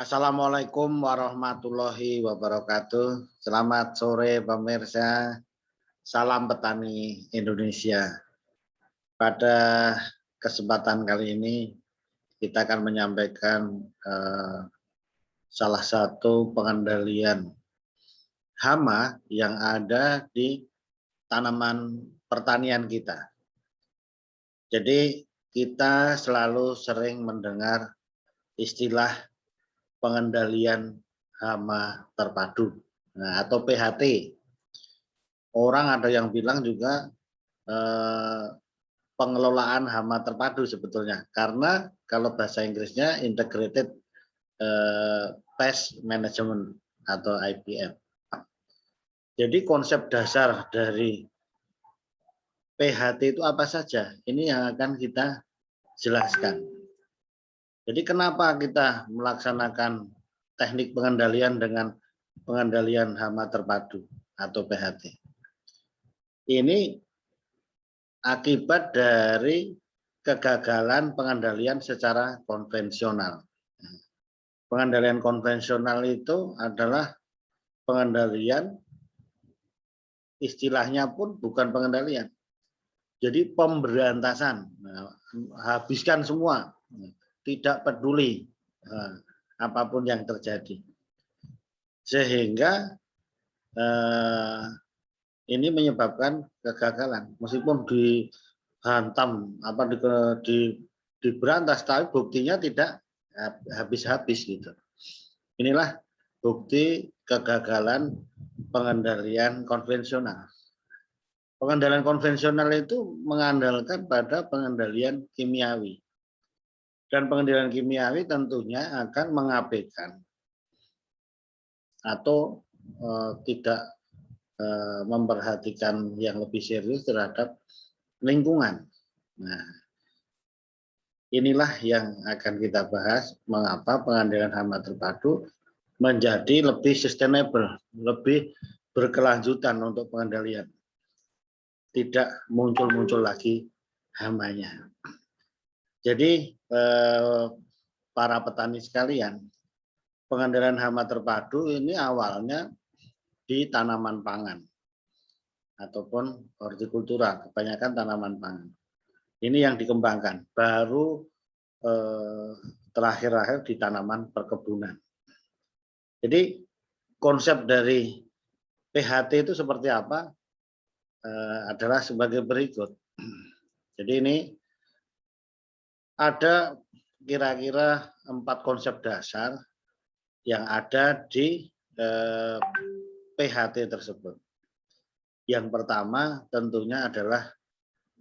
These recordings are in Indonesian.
Assalamualaikum warahmatullahi wabarakatuh. Selamat sore pemirsa. Salam petani Indonesia. Pada kesempatan kali ini kita akan menyampaikan salah satu pengendalian hama yang ada di tanaman pertanian kita. Jadi kita selalu sering mendengar istilah pengendalian hama terpadu, atau PHT. Orang ada yang bilang juga pengelolaan hama terpadu sebetulnya, karena kalau bahasa Inggrisnya Integrated Pest Management atau IPM. Jadi konsep dasar dari PHT itu apa saja? Ini yang akan kita jelaskan. Jadi kenapa kita melaksanakan teknik pengendalian dengan pengendalian hama terpadu atau PHT? Ini akibat dari kegagalan pengendalian secara konvensional. Pengendalian konvensional itu adalah pengendalian, istilahnya pun bukan pengendalian. Jadi pemberantasan, habiskan semua. Tidak peduli apapun yang terjadi, sehingga ini menyebabkan kegagalan. Meskipun dihantam, diberantas, tapi buktinya tidak habis-habis gitu. Inilah bukti kegagalan pengendalian konvensional. Pengendalian konvensional itu mengandalkan pada pengendalian kimiawi. Dan pengendalian kimiawi tentunya akan mengabaikan atau tidak memperhatikan yang lebih serius terhadap lingkungan. Nah, inilah yang akan kita bahas, mengapa pengendalian hama terpadu menjadi lebih sustainable, lebih berkelanjutan untuk pengendalian. Tidak muncul-muncul lagi hamanya. Jadi para petani sekalian, pengendalian hama terpadu ini awalnya di tanaman pangan ataupun hortikultura, kebanyakan tanaman pangan. Ini yang dikembangkan, baru terakhir-akhir di tanaman perkebunan. Jadi konsep dari PHT itu seperti apa? Adalah sebagai berikut. Jadi ini ada kira-kira 4 konsep dasar yang ada di PHT tersebut. Yang pertama tentunya adalah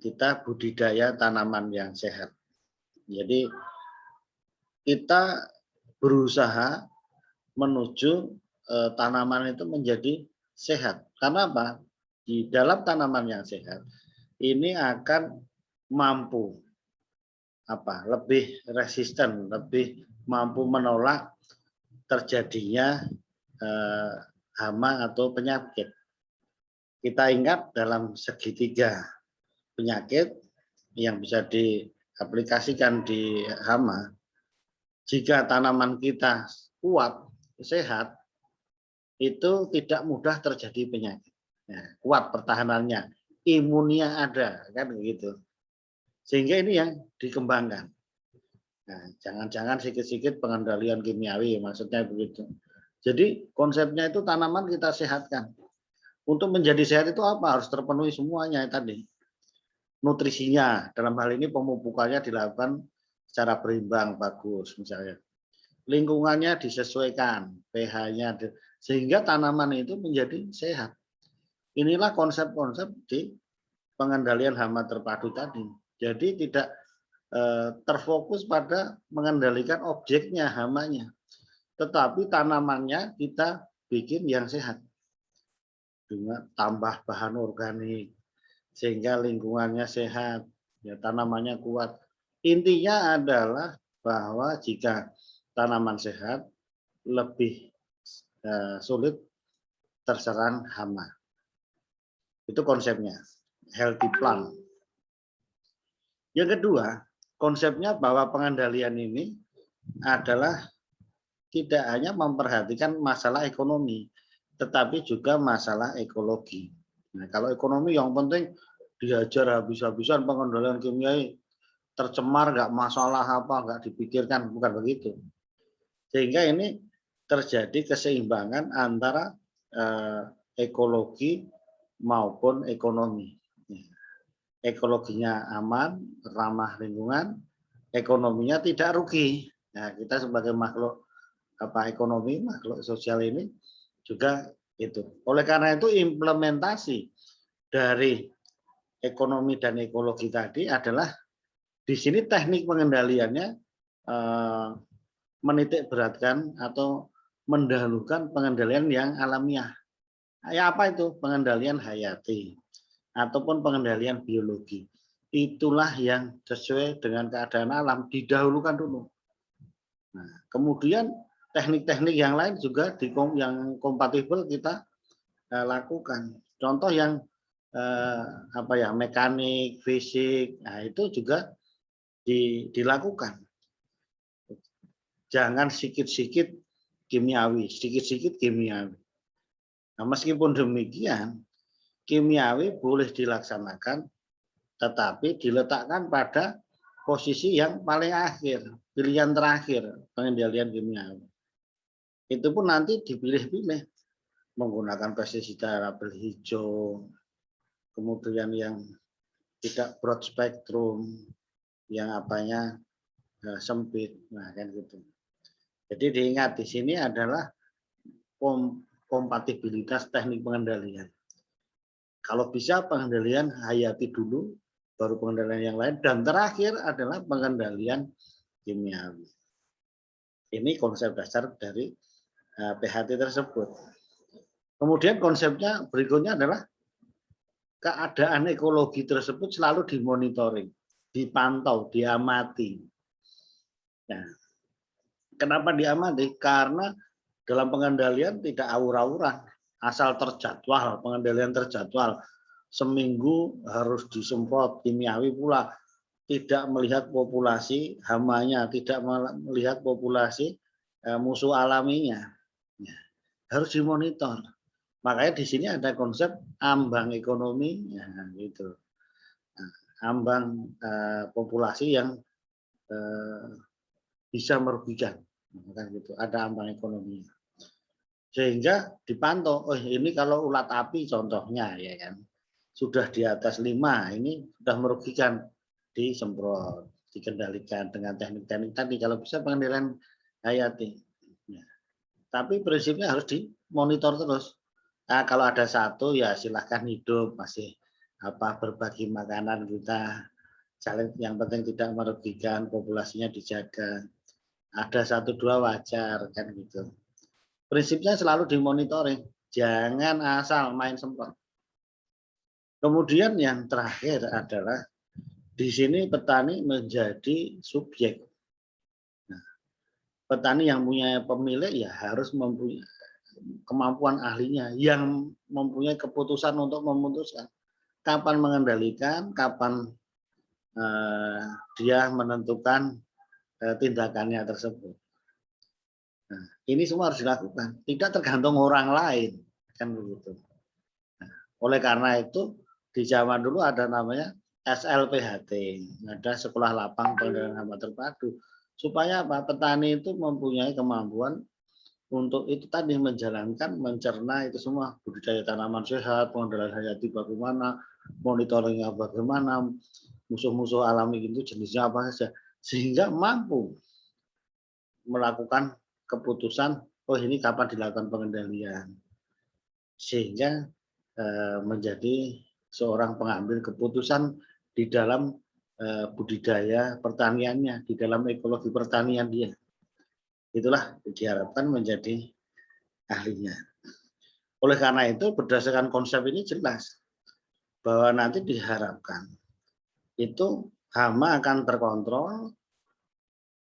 kita budidaya tanaman yang sehat. Jadi kita berusaha menuju tanaman itu menjadi sehat. Karena apa? Di dalam tanaman yang sehat ini akan mampu lebih resisten, lebih mampu menolak terjadinya hama atau penyakit. Kita ingat dalam segitiga penyakit yang bisa diaplikasikan di hama, jika tanaman kita kuat, sehat, itu tidak mudah terjadi penyakit. Nah, kuat pertahanannya, imunnya ada, kan begitu. Sehingga ini yang dikembangkan. Nah, jangan-jangan sedikit-sedikit pengendalian kimiawi, maksudnya begitu. Jadi konsepnya itu tanaman kita sehatkan. Untuk menjadi sehat itu apa? Harus terpenuhi semuanya tadi. Nutrisinya, dalam hal ini pemupukannya dilakukan secara berimbang, bagus misalnya. Lingkungannya disesuaikan, pH-nya, sehingga tanaman itu menjadi sehat. Inilah konsep-konsep di pengendalian hama terpadu tadi. Jadi tidak terfokus pada mengendalikan objeknya, hamanya, tetapi tanamannya kita bikin yang sehat dengan tambah bahan organik sehingga lingkungannya sehat, ya tanamannya kuat. Intinya adalah bahwa jika tanaman sehat lebih sulit terserang hama. Itu konsepnya, healthy plant. Yang kedua, konsepnya bahwa pengendalian ini adalah tidak hanya memperhatikan masalah ekonomi, tetapi juga masalah ekologi. Nah, kalau ekonomi yang penting dihajar habis-habisan, pengendalian kimia tercemar nggak masalah apa, nggak dipikirkan, bukan begitu. Sehingga ini terjadi keseimbangan antara ekologi maupun ekonomi. Ekologinya aman, ramah lingkungan, ekonominya tidak rugi. Nah, kita sebagai makhluk ekonomi, makhluk sosial ini juga itu. Oleh karena itu implementasi dari ekonomi dan ekologi tadi adalah di sini teknik pengendaliannya menitik beratkan atau mendahulukan pengendalian yang alamiah. Ya apa itu? Pengendalian hayati ataupun pengendalian biologi. Itulah yang sesuai dengan keadaan alam, didahulukan dulu. Nah, kemudian teknik-teknik yang lain juga yang kompatibel kita lakukan. Contoh yang mekanik, fisik, nah itu juga dilakukan. Jangan sedikit-sedikit kimiawi, sedikit-sedikit kimiawi. Nah, meskipun demikian, kimiawi boleh dilaksanakan, tetapi diletakkan pada posisi yang paling akhir, pilihan terakhir pengendalian kimiawi. Itu pun nanti dipilih-pilih, menggunakan pestisida label hijau, kemudian yang tidak broad spektrum, yang sempit, nah kan gitu. Jadi diingat di sini adalah kompatibilitas teknik pengendalian. Kalau bisa pengendalian hayati dulu, baru pengendalian yang lain, dan terakhir adalah pengendalian kimiawi. Ini konsep dasar dari PHT tersebut. Kemudian konsepnya berikutnya adalah keadaan ekologi tersebut selalu dimonitoring, dipantau, diamati. Nah, kenapa diamati? Karena dalam pengendalian tidak aur-auran, asal terjadwal, pengendalian terjadwal. Seminggu harus disemprot kimiawi pula, tidak melihat populasi hamanya, tidak melihat populasi musuh alaminya. Ya, harus dimonitor. Makanya di sini ada konsep ambang ekonomi, ya, gitu. Nah, ambang populasi yang bisa merugikan, kan gitu. Ada ambang ekonomi. Sehingga dipantau, oh ini kalau ulat api contohnya ya kan, sudah di atas 5, ini sudah merugikan, disemprot, dikendalikan dengan teknik-teknik tadi, kalau bisa pengendalian hayati. Ya. Tapi prinsipnya harus dimonitor terus. Nah, kalau ada satu ya silahkan hidup, masih berbagi makanan kita, yang penting tidak merugikan, populasinya dijaga. Ada 1-2 wajar kan gitu. Prinsipnya selalu dimonitoring, jangan asal main semprot. Kemudian yang terakhir adalah di sini petani menjadi subjek. Nah, petani yang punya pemilik ya harus mempunyai kemampuan ahlinya, yang mempunyai keputusan untuk memutuskan kapan mengendalikan, kapan dia menentukan tindakannya tersebut. Nah, ini semua harus dilakukan, tidak tergantung orang lain, kan begitu. Nah, oleh karena itu di zaman dulu ada namanya SLPHT, ada sekolah lapang pengendalian hama terpadu, supaya petani itu mempunyai kemampuan untuk itu tadi menjalankan, mencerna itu semua, budidaya tanaman sehat, pengendalian hayati bagaimana, monitoringnya bagaimana, musuh-musuh alami itu jenisnya apa saja, sehingga mampu melakukan keputusan, oh ini kapan dilakukan pengendalian, sehingga menjadi seorang pengambil keputusan di dalam budidaya pertaniannya, di dalam ekologi pertanian dia. Itulah diharapkan menjadi ahlinya. Oleh karena itu berdasarkan konsep ini jelas bahwa nanti diharapkan itu hama akan terkontrol,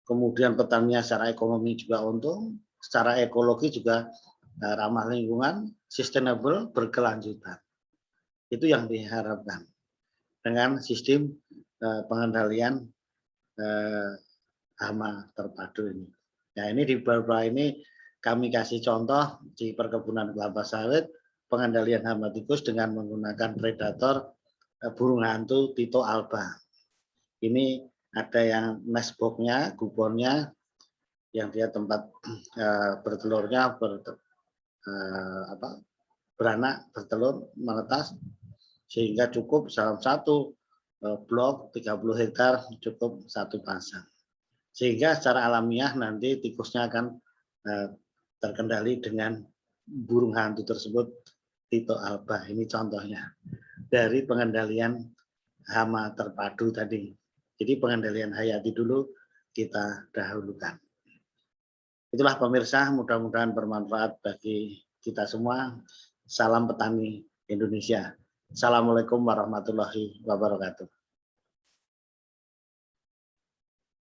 kemudian petaninya secara ekonomi juga untung, secara ekologi juga ramah lingkungan, sustainable, berkelanjutan. Itu yang diharapkan dengan sistem pengendalian hama terpadu ini. Nah, ini di beberapa ini kami kasih contoh di perkebunan kelapa sawit pengendalian hama tikus dengan menggunakan predator burung hantu Tito alba. Ini ada yang nest box-nya, gubornya, yang dia tempat bertelurnya beranak, bertelur, menetas, sehingga cukup dalam satu blok 30 hektar cukup satu pasang. Sehingga secara alamiah nanti tikusnya akan terkendali dengan burung hantu tersebut Tito alba. Ini contohnya dari pengendalian hama terpadu tadi. Jadi pengendalian hayati dulu kita dahulukan. Itulah pemirsa, mudah-mudahan bermanfaat bagi kita semua. Salam petani Indonesia. Assalamualaikum warahmatullahi wabarakatuh.